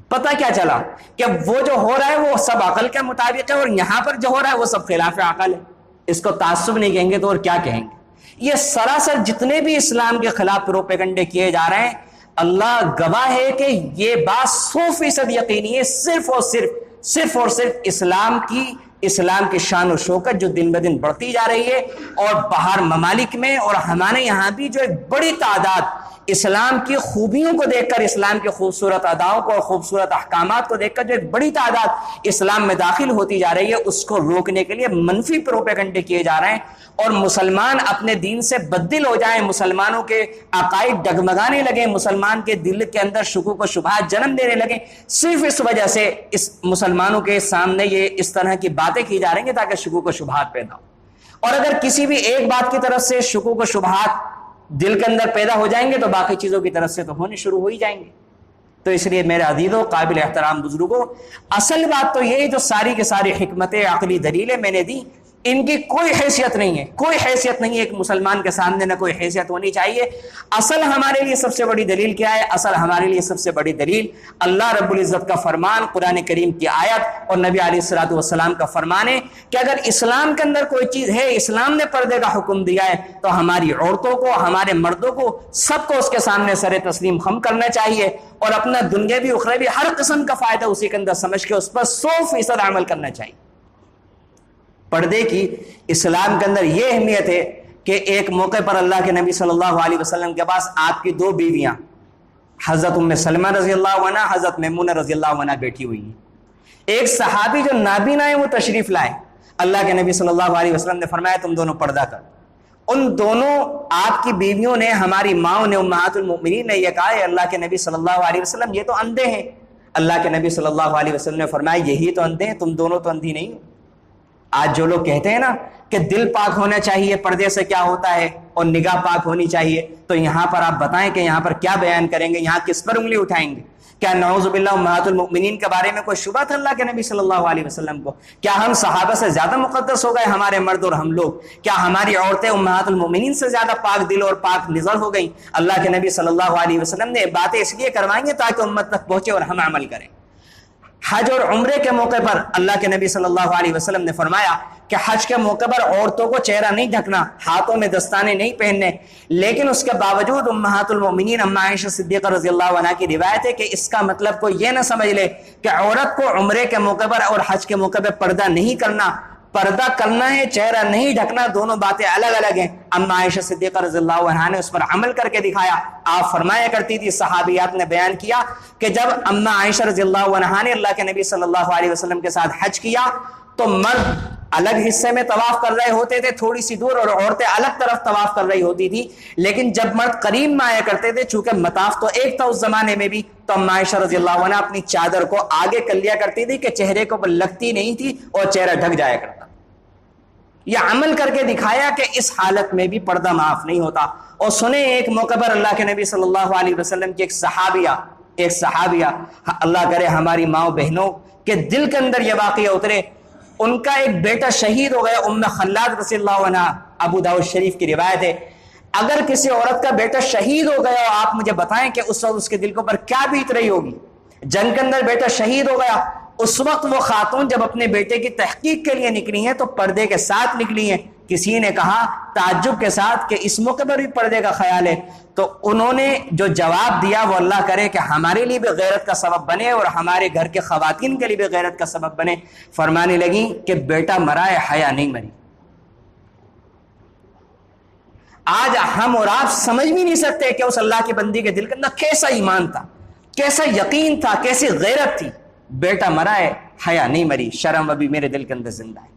پتہ کیا چلا کہ وہ جو ہو رہا ہے وہ سب عقل کے مطابق ہے, اور یہاں پر جو ہو رہا ہے وہ سب خلاف عقل ہے. اس کو تعصب نہیں کہیں گے تو اور کیا کہیں گے؟ یہ سراسر جتنے بھی اسلام کے خلاف پروپیگنڈے کیے جا رہے ہیں, اللہ گواہ ہے کہ یہ بات 100% یقینی ہے, صرف اور صرف اسلام کی شان و شوکت جو دن بدن بڑھتی جا رہی ہے, اور باہر ممالک میں اور ہمارے یہاں بھی جو ایک بڑی تعداد اسلام کی خوبیوں کو دیکھ کر, اسلام کے خوبصورت اداؤں کو اور خوبصورت احکامات کو دیکھ کر جو ایک بڑی تعداد اسلام میں داخل ہوتی جا رہی ہے, اس کو روکنے کے لیے منفی پروپیگنڈے کیے جا رہے ہیں. اور مسلمان اپنے دین سے بددل ہو جائیں, مسلمانوں کے عقائد ڈگمگانے لگیں, مسلمان کے دل کے اندر شکوک و شبہات جنم دینے لگیں, صرف اس وجہ سے اس مسلمانوں کے سامنے یہ اس طرح کی باتیں کی جا رہی ہیں تاکہ شکوک و شبہات پیدا ہو. اور اگر کسی بھی ایک بات کی طرف سے شکوک و شبہات دل کے اندر پیدا ہو جائیں گے تو باقی چیزوں کی طرف سے تو ہونے شروع ہو ہی جائیں گے. تو اس لیے میرے عزیزوں, قابل احترام بزرگوں, اصل بات تو یہ جو ساری کی ساری حکمتیں عقلی دلیلیں میں نے دی, ان کی کوئی حیثیت نہیں ہے, کوئی حیثیت نہیں ہے. ایک مسلمان کے سامنے نہ کوئی حیثیت ہونی چاہیے. اصل ہمارے لیے سب سے بڑی دلیل کیا ہے؟ اصل ہمارے لیے سب سے بڑی دلیل اللہ رب العزت کا فرمان, قرآن کریم کی آیت اور نبی علیہ الصلوۃ والسلام کا فرمان ہے کہ اگر اسلام کے اندر کوئی چیز ہے, اسلام نے پردے کا حکم دیا ہے, تو ہماری عورتوں کو, ہمارے مردوں کو, سب کو اس کے سامنے سر تسلیم خم کرنا چاہیے, اور اپنا دنیاوی اخروی ہر قسم کا فائدہ اسی کے اندر سمجھ کے اس پر 100% عمل کرنا چاہیے. پردے کی اسلام کے اندر یہ اہمیت ہے کہ ایک موقع پر اللہ کے نبی صلی اللہ علیہ وسلم کے پاس آپ کی 2 بیویاں حضرت ام سلمہ رضی اللہ عنہ, حضرت میمونہ رضی اللہ عنہ بیٹھی ہوئی ہیں. ایک صحابی جو نابینا ہے وہ تشریف لائے. اللہ کے نبی صلی اللہ علیہ وسلم نے فرمایا تم دونوں پردہ کر. ان دونوں آپ کی بیویوں نے، ہماری ماں نے، امہات المؤمنین نے یہ کہا ہے اللہ کے نبی صلی اللہ علیہ وسلم یہ تو اندھے ہیں۔ اللہ کے نبی صلی اللہ علیہ وسلم نے فرمایا یہی تو اندھے ہیں، تم دونوں تو اندھی نہیں ہو۔ آج جو لوگ کہتے ہیں نا کہ دل پاک ہونا چاہیے، پردے سے کیا ہوتا ہے، اور نگاہ پاک ہونی چاہیے، تو یہاں پر آپ بتائیں کہ یہاں پر کیا بیان کریں گے، یہاں کس پر انگلی اٹھائیں گے؟ کیا نعوذ باللہ امہات المؤمنین کے بارے میں کوئی شبہ تھا اللہ کے نبی صلی اللہ علیہ وسلم کو؟ کیا ہم صحابہ سے زیادہ مقدس ہو گئے ہمارے مرد اور ہم لوگ؟ کیا ہماری عورتیں امہات المؤمنین سے زیادہ پاک دل اور پاک نظر ہو گئیں؟ اللہ کے نبی صلی اللہ علیہ وسلم نے باتیں اس لیے کروائیں گے تاکہ امت تک پہنچے اور ہم عمل کریں۔ حج اور عمرے کے موقع پر اللہ کے نبی صلی اللہ علیہ وسلم نے فرمایا کہ حج کے موقع پر عورتوں کو چہرہ نہیں ڈھکنا، ہاتھوں میں دستانے نہیں پہننے، لیکن اس کے باوجود امہات المؤمنین اما عائشہ صدیقہ رضی اللہ عنہا کی روایت ہے کہ اس کا مطلب کوئی یہ نہ سمجھ لے کہ عورت کو عمرے کے موقع پر اور حج کے موقع پر پردہ نہیں کرنا، پردہ کرنا ہے، چہرہ نہیں ڈھکنا، دونوں باتیں الگ الگ ہیں۔ اما عائشہ صدیقہ رضی اللہ عنہا نے اس پر عمل کر کے دکھایا۔ آپ فرمایا کرتی تھی، صحابیات نے بیان کیا کہ جب اما عائشہ رضی اللہ عنہا نے اللہ کے نبی صلی اللہ علیہ وسلم کے ساتھ حج کیا تو مرد الگ حصے میں طواف کر رہے ہوتے تھے تھوڑی سی دور، اور عورتیں الگ طرف طواف کر رہی ہوتی تھی، لیکن جب مرد قریب میں آیا کرتے تھے، چونکہ مطاف تو ایک تھا اس زمانے میں بھی، تو اما عائشہ رضی اللہ عنہا اپنی چادر کو آگے کر لیا کرتی تھی کہ چہرے کو لگتی نہیں تھی اور چہرہ ڈھک جایا کرتا۔ یہ عمل کر کے دکھایا کہ اس حالت میں بھی پردہ معاف نہیں ہوتا۔ اور سنیں ایک موقع پر اللہ کے نبی صلی اللہ علیہ وسلم کی ایک صحابیہ اللہ کرے ہماری ماں بہنوں کے دل کے اندر یہ واقعہ اترے، ان کا ایک بیٹا شہید ہو گیا، ام خلاد رضی اللہ عنہ، ابو داؤد شریف کی روایت ہے۔ اگر کسی عورت کا بیٹا شہید ہو گیا، آپ مجھے بتائیں کہ اس وقت اس کے دل کے اوپر کیا بیت رہی ہوگی۔ جنگ کے اندر بیٹا شہید ہو گیا، اس وقت وہ خاتون جب اپنے بیٹے کی تحقیق کے لیے نکلی ہیں تو پردے کے ساتھ نکلی ہیں۔ کسی نے کہا تعجب کے ساتھ کہ اس موقع پر بھی پردے کا خیال ہے، تو انہوں نے جو جواب دیا وہ اللہ کرے کہ ہمارے لیے بھی غیرت کا سبب بنے اور ہمارے گھر کے خواتین کے لیے بھی غیرت کا سبب بنے۔ فرمانے لگی کہ بیٹا مرا ہے، حیا نہیں مری۔ آج ہم اور آپ سمجھ بھی نہیں سکتے کہ اس اللہ کی بندی کے دل کے اندر کیسا ایمان تھا، کیسا یقین تھا، کیسی غیرت تھی۔ بیٹا مرا ہے، حیا نہیں مری، شرم ابھی میرے دل کے اندر زندہ ہے۔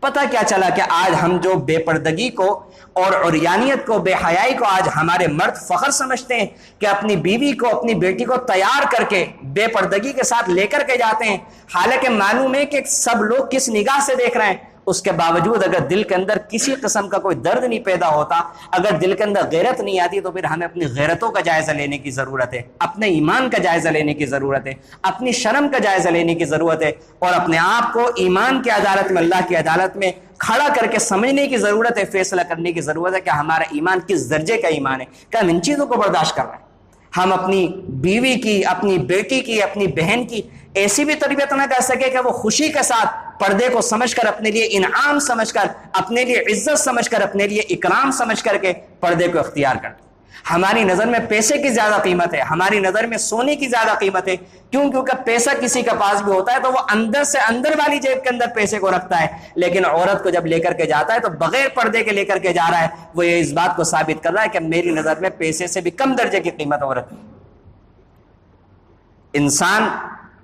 پتہ کیا چلا کہ آج ہم جو بے پردگی کو اور عریانیت کو، بے حیائی کو آج ہمارے مرد فخر سمجھتے ہیں کہ اپنی بیوی کو، اپنی بیٹی کو تیار کر کے بے پردگی کے ساتھ لے کر کے جاتے ہیں، حالانکہ معلوم ہے کہ سب لوگ کس نگاہ سے دیکھ رہے ہیں۔ اس کے باوجود اگر دل کے اندر کسی قسم کا کوئی درد نہیں پیدا ہوتا، اگر دل کے اندر غیرت نہیں آتی، تو پھر ہمیں اپنی غیرتوں کا جائزہ لینے کی ضرورت ہے، اپنے ایمان کا جائزہ لینے کی ضرورت ہے، اپنی شرم کا جائزہ لینے کی ضرورت ہے، اور اپنے آپ کو ایمان کی عدالت میں، اللہ کی عدالت میں کھڑا کر کے سمجھنے کی ضرورت ہے، فیصلہ کرنے کی ضرورت ہے کہ ہمارا ایمان کس درجے کا ایمان ہے، کہ ہم ان چیزوں کو برداشت کر رہے ہیں۔ ہم اپنی بیوی کی، اپنی بیٹی کی، اپنی بہن کی ایسی بھی تربیت نہ کر سکے کہ وہ خوشی کے ساتھ پردے کو سمجھ کر، اپنے لیے انعام سمجھ کر، اپنے لیے عزت سمجھ کر، اپنے لیے اکرام سمجھ کر کے پردے کو اختیار کر دے۔ ہماری نظر میں پیسے کی زیادہ قیمت ہے، ہماری نظر میں سونے کی زیادہ قیمت ہے، کیونکہ پیسہ کسی کے پاس بھی ہوتا ہے تو وہ اندر سے اندر والی جیب کے اندر پیسے کو رکھتا ہے، لیکن عورت کو جب لے کر کے جاتا ہے تو بغیر پردے کے لے کر کے جا رہا ہے، وہ یہ اس بات کو ثابت کر رہا ہے کہ میری نظر میں پیسے سے بھی کم درجے کی قیمت عورت ہے۔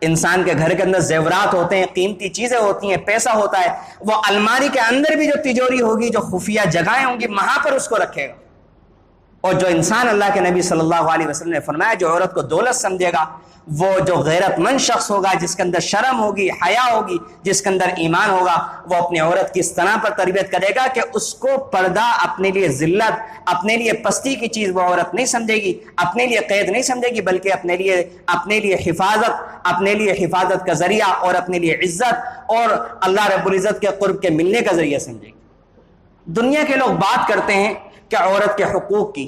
انسان کے گھر کے اندر زیورات ہوتے ہیں، قیمتی چیزیں ہوتی ہیں، پیسہ ہوتا ہے، وہ الماری کے اندر بھی جو تجوری ہوگی، جو خفیہ جگہیں ہوں گی، وہاں پر اس کو رکھے گا۔ اور جو انسان، اللہ کے نبی صلی اللہ علیہ وسلم نے فرمایا، جو عورت کو دولت سمجھے گا، وہ جو غیرت مند شخص ہوگا، جس کے اندر شرم ہوگی، حیا ہوگی، جس کے اندر ایمان ہوگا، وہ اپنی عورت کی اس طرح پر تربیت کرے گا کہ اس کو پردہ اپنے لیے ذلت، اپنے لیے پستی کی چیز وہ عورت نہیں سمجھے گی، اپنے لیے قید نہیں سمجھے گی، بلکہ اپنے لیے حفاظت کا ذریعہ، اور اپنے لیے عزت اور اللہ رب العزت کے قرب کے ملنے کا ذریعہ سمجھے گی۔ دنیا کے لوگ بات کرتے ہیں کہ عورت کے حقوق کی،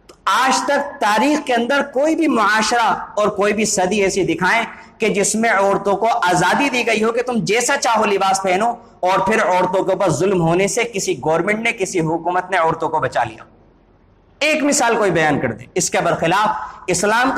تو آج تک تاریخ کے اندر کوئی بھی معاشرہ اور کوئی بھی صدی ایسی دکھائیں کہ جس میں عورتوں کو آزادی دی گئی ہو کہ تم جیسا چاہو لباس پہنو، اور پھر عورتوں کے اوپر ظلم ہونے سے کسی گورنمنٹ نے، کسی حکومت نے عورتوں کو بچا لیا۔ ایک مثال کوئی بیان کر دے۔ اس کے برخلاف اسلام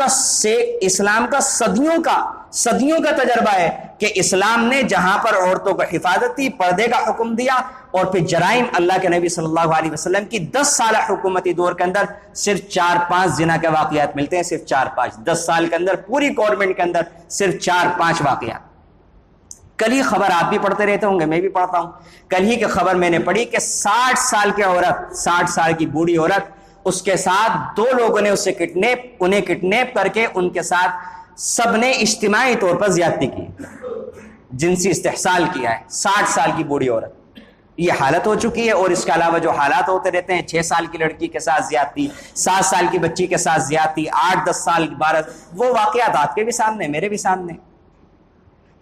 کا صدیوں کا تجربہ ہے کہ اسلام نے جہاں پر عورتوں کو حفاظت دی، پردے کا حکم دیا، اور پھر جرائم، اللہ کے نبی صلی اللہ علیہ وسلم کی 10 سالہ حکومتی دور کے اندر صرف 4-5 زنا کے واقعات ملتے ہیں، صرف 4-5، 10 سال کے اندر پوری گورنمنٹ کے اندر صرف 4-5 واقعات۔ کل ہی خبر آپ بھی پڑھتے رہتے ہوں گے، میں بھی پڑھتا ہوں، کل ہی کی خبر میں نے پڑھی کہ 60 سال کی عورت، 60 سال کی بوڑھی عورت، اس کے ساتھ 2 لوگوں نے انہیں کڈنیپ کر کے ان کے ساتھ سب نے اجتماعی طور پر زیادتی کی، جنسی استحصال کیا ہے۔ 60 سال کی بوڑھی عورت، یہ حالت ہو چکی ہے۔ اور اس کے علاوہ جو حالات ہوتے رہتے ہیں، 6 سال کی لڑکی کے ساتھ زیادتی، 7 سال کی بچی کے ساتھ زیادتی، 8-10 سال 12، وہ واقعات آپ کے بھی سامنے، میرے بھی سامنے۔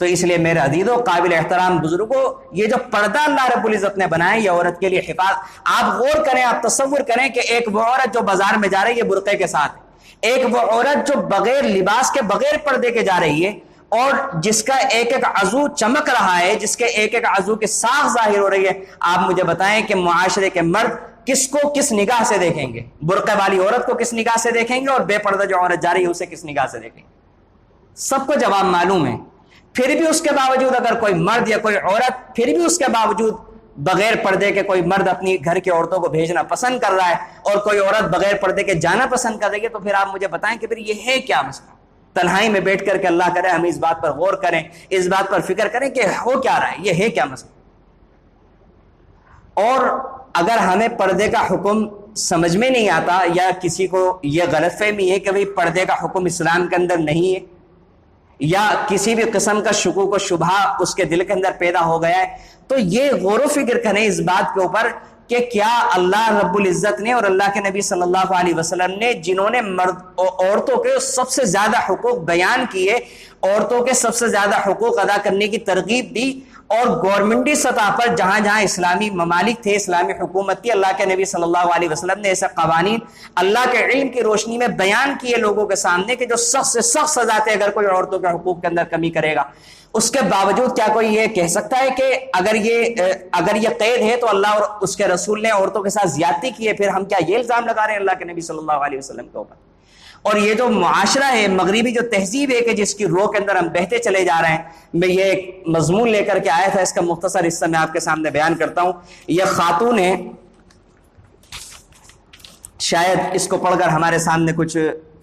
تو اس لیے میرے عزیزوں، قابل احترام بزرگوں، یہ جو پردہ اللہ رب العزت نے بنایا یہ عورت کے لیے آپ غور کریں، آپ تصور کریں کہ ایک وہ عورت جو بازار میں جا رہی ہے برقعے کے ساتھ، ایک وہ عورت جو بغیر لباس کے، بغیر پردے کے جا رہی ہے، اور جس کا ایک ایک عضو چمک رہا ہے، جس کے ایک ایک عضو کی ساخ ظاہر ہو رہی ہے، آپ مجھے بتائیں کہ معاشرے کے مرد کس کو کس نگاہ سے دیکھیں گے؟ برقعے والی عورت کو کس نگاہ سے دیکھیں گے، اور بے پردہ جو عورت جا رہی ہے اسے کس نگاہ سے دیکھیں گے؟ سب کو جواب معلوم ہے۔ پھر بھی اس کے باوجود اگر کوئی مرد یا کوئی عورت، پھر بھی اس کے باوجود بغیر پردے کے کوئی مرد اپنی گھر کی عورتوں کو بھیجنا پسند کر رہا ہے، اور کوئی عورت بغیر پردے کے جانا پسند کر رہی ہے، تو پھر آپ مجھے بتائیں کہ پھر یہ ہے کیا مسئلہ؟ تنہائی میں بیٹھ کر کے اللہ کرے ہم اس بات پر غور کریں، اس بات پر فکر کریں کہ ہو کیا رہا ہے، یہ ہے کیا مسئلہ؟ اور اگر ہمیں پردے کا حکم سمجھ میں نہیں آتا، یا کسی کو یہ غلط فہمی ہے کہ بھئی پردے کا حکم اسلام کے اندر نہیں ہے، یا کسی بھی قسم کا شکوک و شبہ اس کے دل کے اندر پیدا ہو گیا ہے، تو یہ غور و فکر کریں اس بات کے اوپر کہ کیا اللہ رب العزت نے اور اللہ کے نبی صلی اللہ علیہ وسلم نے جنہوں نے عورتوں کے سب سے زیادہ حقوق بیان کیے، عورتوں کے سب سے زیادہ حقوق ادا کرنے کی ترغیب دی، اور گورنمنٹی سطح پر جہاں جہاں اسلامی ممالک تھے، اسلامی حکومت تھی، اللہ کے نبی صلی اللہ علیہ وسلم نے ایسے قوانین اللہ کے علم کی روشنی میں بیان کیے لوگوں کے سامنے کہ جو سخت سے سخت سزا تھے اگر کوئی عورتوں کے حقوق کے اندر کمی کرے گا۔ اس کے باوجود کیا کوئی یہ کہہ سکتا ہے کہ اگر یہ قید ہے تو اللہ اور اس کے رسول نے عورتوں کے ساتھ زیادتی کی ہے، پھر ہم کیا یہ الزام لگا رہے ہیں اللہ کے نبی صلی اللہ علیہ وسلم کے اوپر؟ اور یہ جو معاشرہ ہے، مغربی جو تہذیب ہے کہ جس کی روح کے اندر ہم بہتے چلے جا رہے ہیں، میں یہ ایک مضمون لے کر کے آیا تھا، اس کا مختصر حصہ میں آپ کے سامنے بیان کرتا ہوں۔ یہ خاتون ہے، شاید اس کو پڑھ کر ہمارے سامنے کچھ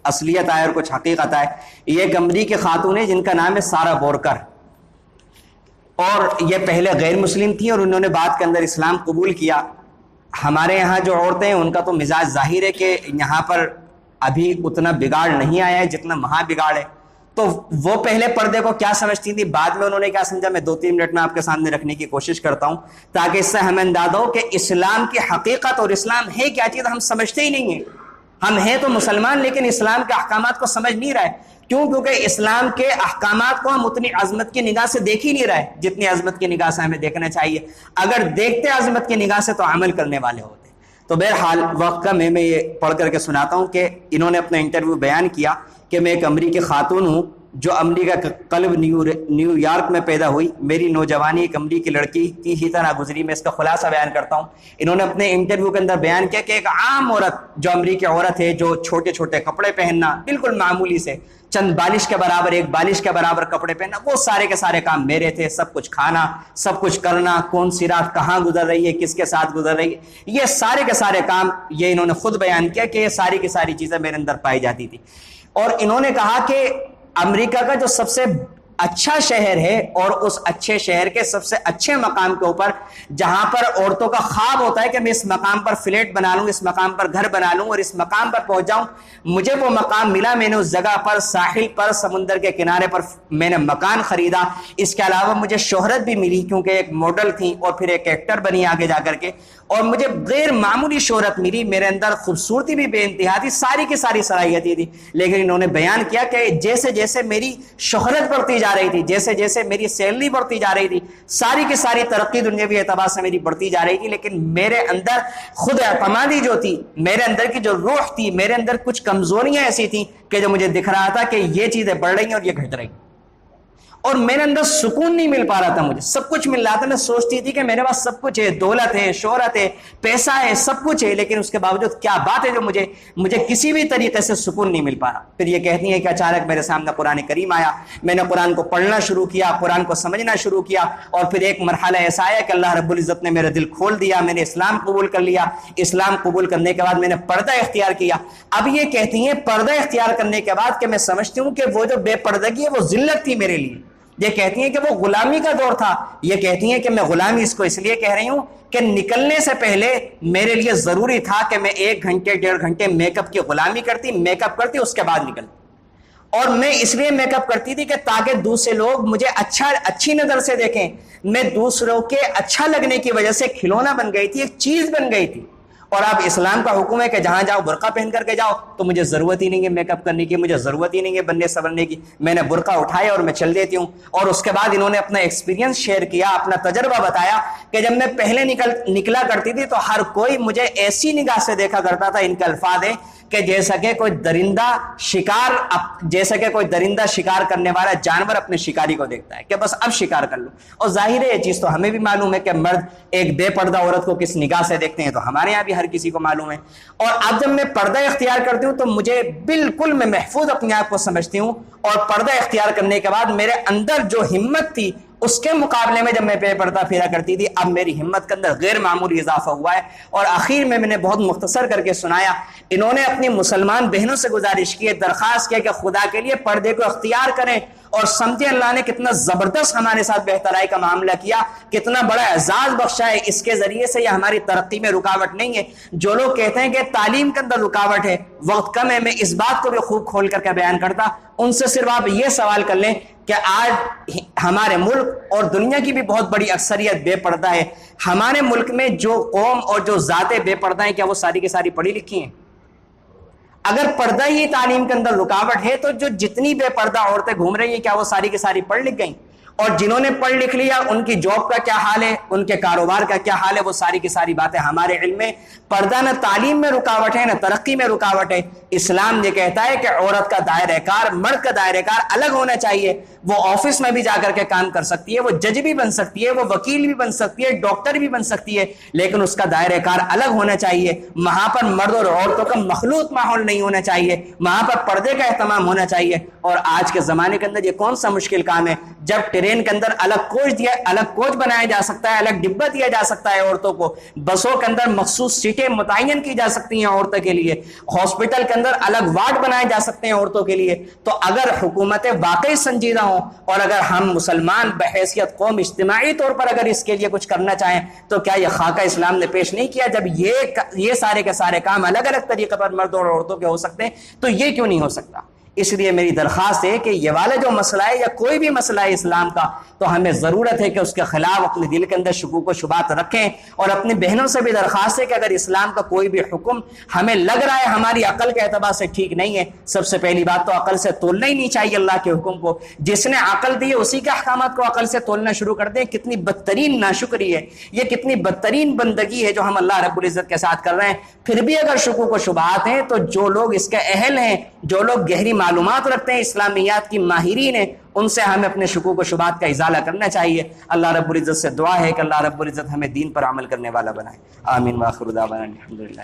اصلیت آئے اور کچھ حقیقت آئے۔ یہ ایک امریکی خاتون ہے جن کا نام ہے سارا بورکر، اور یہ پہلے غیر مسلم تھی اور انہوں نے بعد کے اندر اسلام قبول کیا۔ ہمارے یہاں جو عورتیں ہیں ان کا تو مزاج ظاہر ہے کہ یہاں پر ابھی اتنا بگاڑ نہیں آیا ہے جتنا وہاں بگاڑ ہے، تو وہ پہلے پردے کو کیا سمجھتی تھی، بعد میں انہوں نے کیا سمجھا، میں 2-3 منٹ میں آپ کے سامنے رکھنے کی کوشش کرتا ہوں تاکہ اس سے ہمیں اندازہ ہو کہ اسلام کی حقیقت اور اسلام ہے کیا چیز ہم سمجھتے ہی نہیں ہیں۔ ہم ہیں تو مسلمان لیکن اسلام کے احکامات کو سمجھ نہیں رہے، کیونکہ اسلام کے احکامات کو ہم اتنی عظمت کی نگاہ سے دیکھ ہی نہیں رہے جتنی عظمت کی نگاہ سے ہمیں دیکھنا چاہیے۔ اگر دیکھتے عظمت کی نگاہ سے تو عمل کرنے والے ہوتے۔ تو بہرحال وقت کا میں یہ پڑھ کر کے سناتا ہوں کہ انہوں نے اپنا انٹرویو بیان کیا کہ میں ایک امریکی خاتون ہوں جو امریکہ کا قلب نیو یارک میں پیدا ہوئی، میری نوجوانی ایک امریکی لڑکی کی ہی طرح گزری۔ میں اس کا خلاصہ بیان کرتا ہوں۔ انہوں نے اپنے انٹرویو کے اندر بیان کیا کہ ایک عام عورت جو امریکی عورت ہے، جو چھوٹے چھوٹے کپڑے پہننا، بالکل معمولی سے چند بالش کے برابر، ایک بالش کے برابر کپڑے پہننا، وہ سارے کے سارے کام میرے تھے۔ سب کچھ کھانا، سب کچھ کرنا، کون سی رات کہاں گزر رہی ہے، کس کے ساتھ گزر رہی ہے، یہ سارے کے سارے کام یہ انہوں نے خود بیان کیا کہ یہ ساری کی ساری چیزیں میرے اندر پائی جاتی تھی۔ اور انہوں نے کہا کہ امریکہ کا جو سب سے اچھا شہر ہے اور اس اچھے شہر کے سب سے اچھے مقام کے اوپر جہاں پر عورتوں کا خواب ہوتا ہے کہ میں اس مقام پر فلیٹ بنا لوں، اس مقام پر گھر بنا لوں اور اس مقام پر پہنچ جاؤں، مجھے وہ مقام ملا۔ میں نے اس جگہ پر، ساحل پر، سمندر کے کنارے پر میں نے مکان خریدا۔ اس کے علاوہ مجھے شہرت بھی ملی کیونکہ ایک ماڈل تھی اور پھر ایک ایکٹر بنی آگے جا کر کے، اور مجھے غیر معمولی شہرت ملی۔ میرے اندر خوبصورتی بھی بے انتہا تھی، ساری کی ساری صلاحیتیں تھی۔ لیکن انہوں نے بیان کیا کہ جیسے جیسے میری شہرت بڑھتی جا رہی تھی، جیسے جیسے میری سیلری بڑھتی جا رہی تھی، ساری کی ساری ترقی دنیاوی اعتبار سے میری بڑھتی جا رہی تھی، لیکن میرے اندر خود اعتمادی جو تھی، میرے اندر کی جو روح تھی، میرے اندر کچھ کمزوریاں ایسی تھیں کہ جو مجھے دکھ رہا تھا کہ یہ چیزیں بڑھ رہی ہیں اور یہ گھٹ رہی ہیں، اور میرے اندر سکون نہیں مل پا رہا تھا۔ مجھے سب کچھ مل رہا تھا، میں سوچتی تھی کہ میرے پاس سب کچھ ہے، دولت ہے، شہرت ہے، پیسہ ہے، سب کچھ ہے، لیکن اس کے باوجود کیا بات ہے جو مجھے کسی بھی طریقے سے سکون نہیں مل پا رہا۔ پھر یہ کہتی ہیں کہ اچانک میرے سامنے قرآن کریم آیا، میں نے قرآن کو پڑھنا شروع کیا، قرآن کو سمجھنا شروع کیا، اور پھر ایک مرحلہ ایسا آیا کہ اللہ رب العزت نے میرا دل کھول دیا، میں نے اسلام قبول کر لیا۔ اسلام قبول کرنے کے بعد میں نے پردہ اختیار کیا۔ اب یہ کہتی ہیں پردہ اختیار کرنے کے بعد کہ میں سمجھتی ہوں کہ وہ جو بے پردگی ہے وہ ذلت تھی میرے لیے، یہ کہتی ہیں کہ وہ غلامی کا دور تھا. یہ کہتی ہیں کہ میں غلامی اس کو اس لیے کہہ رہی ہوں کہ نکلنے سے پہلے میرے لیے ضروری تھا کہ میں 1 گھنٹے 1.5 گھنٹے میک اپ کی غلامی کرتی, میک اپ کرتی, اس کے بعد نکلتی. اور میں اس لیے میک اپ کرتی تھی کہ تاکہ دوسرے لوگ مجھے اچھی نظر سے دیکھیں. میں دوسروں کے اچھا لگنے کی وجہ سے کھلونا بن گئی تھی, ایک چیز بن گئی تھی. اور اب اسلام کا حکم ہے کہ جہاں جاؤ برقع پہن کر کے جاؤ, تو مجھے ضرورت ہی نہیں ہے میک اپ کرنے کی, مجھے ضرورت ہی نہیں ہے بننے سنورنے کی. میں نے برقع اٹھایا اور میں چل دیتی ہوں. اور اس کے بعد انہوں نے اپنا ایکسپیرینس شیئر کیا, اپنا تجربہ بتایا کہ جب میں پہلے نکلا کرتی تھی تو ہر کوئی مجھے ایسی نگاہ سے دیکھا کرتا تھا, ان کے الفاظ ہیں کہ جیسا کہ کوئی درندہ شکار کرنے والا جانور اپنے شکاری کو دیکھتا ہے کہ بس اب شکار کر لوں. اور ظاہر ہے یہ چیز تو ہمیں بھی معلوم ہے کہ مرد ایک بے پردہ عورت کو کس نگاہ سے دیکھتے ہیں, تو ہمارے یہاں بھی ہر کسی کو معلوم ہے. اور اب جب میں پردہ اختیار کرتی ہوں تو مجھے بالکل میں محفوظ اپنے آپ کو سمجھتی ہوں. اور پردہ اختیار کرنے کے بعد میرے اندر جو ہمت تھی اس کے مقابلے میں جب میں بے پردہ پھیرا کرتی تھی, اب میری ہمت کے اندر غیر معمولی اضافہ ہوا ہے. اور آخر میں نے بہت مختصر کر کے سنایا, انہوں نے اپنی مسلمان بہنوں سے گزارش کی, درخواست کیا کہ خدا کے لیے پردے کو اختیار کریں. اور سمجھے اللہ نے کتنا زبردست ہمارے ساتھ بہترائی کا معاملہ کیا, کتنا بڑا اعزاز بخشا ہے. اس کے ذریعے سے یہ ہماری ترقی میں رکاوٹ نہیں ہے. جو لوگ کہتے ہیں کہ تعلیم کے اندر رکاوٹ ہے, وقت کم ہے, میں اس بات کو بھی خوب کھول کر کے بیان کرتا. ان سے صرف آپ یہ سوال کر لیں کہ آج ہمارے ملک اور دنیا کی بھی بہت بڑی اکثریت بے پردہ ہے. ہمارے ملک میں جو قوم اور جو ذاتیں بے پردہ ہیں, کیا وہ ساری کی ساری پڑھی لکھی ہیں؟ اگر پردہ ہی تعلیم کے اندر رکاوٹ ہے تو جو جتنی بے پردہ عورتیں گھوم رہی ہیں, کیا وہ ساری کی ساری پڑھ لکھ گئیں؟ اور جنہوں نے پڑھ لکھ لیا ان کی جاب کا کیا حال ہے, ان کے کاروبار کا کیا حال ہے, وہ ساری کی ساری باتیں ہمارے علم میں. پردہ نہ تعلیم میں رکاوٹ ہے نہ ترقی میں رکاوٹ ہے. اسلام یہ کہتا ہے کہ عورت کا دائرہ کار مرد کا دائرہ کار الگ ہونا چاہیے. وہ آفس میں بھی جا کر کے کام کر سکتی ہے, وہ جج بھی بن سکتی ہے, وہ وکیل بھی بن سکتی ہے, ڈاکٹر بھی بن سکتی ہے, لیکن اس کا دائرہ کار الگ ہونا چاہیے. وہاں پر مرد اور عورتوں کا مخلوط ماحول نہیں ہونا چاہیے, وہاں پر پردے کا اہتمام ہونا چاہیے. اور آج کے زمانے کے اندر یہ کون سا مشکل کام ہے, جب ٹرین کے اندر الگ کوچ بنایا جا سکتا ہے, الگ ڈبہ دیا جا سکتا ہے عورتوں کو, بسوں کے اندر مخصوص سیٹیں متعین کی جا سکتی ہیں عورتوں کے لیے, ہاسپٹل کے اندر الگ وارڈ بنائے جا سکتے ہیں عورتوں کے لیے. تو اگر حکومتیں واقعی سنجیدہ ہوں اور اگر ہم مسلمان بحیثیت قوم اجتماعی طور پر اگر اس کے لیے کچھ کرنا چاہیں, تو کیا یہ خاکہ اسلام نے پیش نہیں کیا؟ جب یہ سارے کے سارے کام الگ الگ طریقے پر مرد اور عورتوں کے ہو سکتے ہیں, تو یہ کیوں نہیں ہو سکتا؟ اس لیے میری درخواست ہے کہ یہ والا جو مسئلہ ہے یا کوئی بھی مسئلہ ہے اسلام کا, تو ہمیں ضرورت ہے کہ اس کے خلاف اپنے دل کے اندر شکوک و شبہات رکھیں. اور اپنی بہنوں سے بھی درخواست ہے کہ اگر اسلام کا کوئی بھی حکم ہمیں لگ رہا ہے ہماری عقل کے اعتبار سے ٹھیک نہیں ہے, سب سے پہلی بات تو عقل سے تولنا ہی نہیں چاہیے اللہ کے حکم کو. جس نے عقل دی ہے اسی کے احکامات کو عقل سے تولنا شروع کر دیں. کتنی بدترین ناشکری ہے یہ, کتنی بدترین بندگی ہے جو ہم اللہ رب العزت کے ساتھ کر رہے ہیں. پھر بھی اگر شکوک و شبہات ہیں تو جو لوگ اس کے اہل ہیں, جو لوگ گہری معلومات رکھتے ہیں, اسلامیات کی ماہرین ہیں, ان سے ہمیں اپنے شکوک و شبہات کا ازالہ کرنا چاہیے. اللہ رب العزت سے دعا ہے کہ اللہ رب العزت ہمیں دین پر عمل کرنے والا بنائے. آمین. وآخر دعوانا الحمدللہ.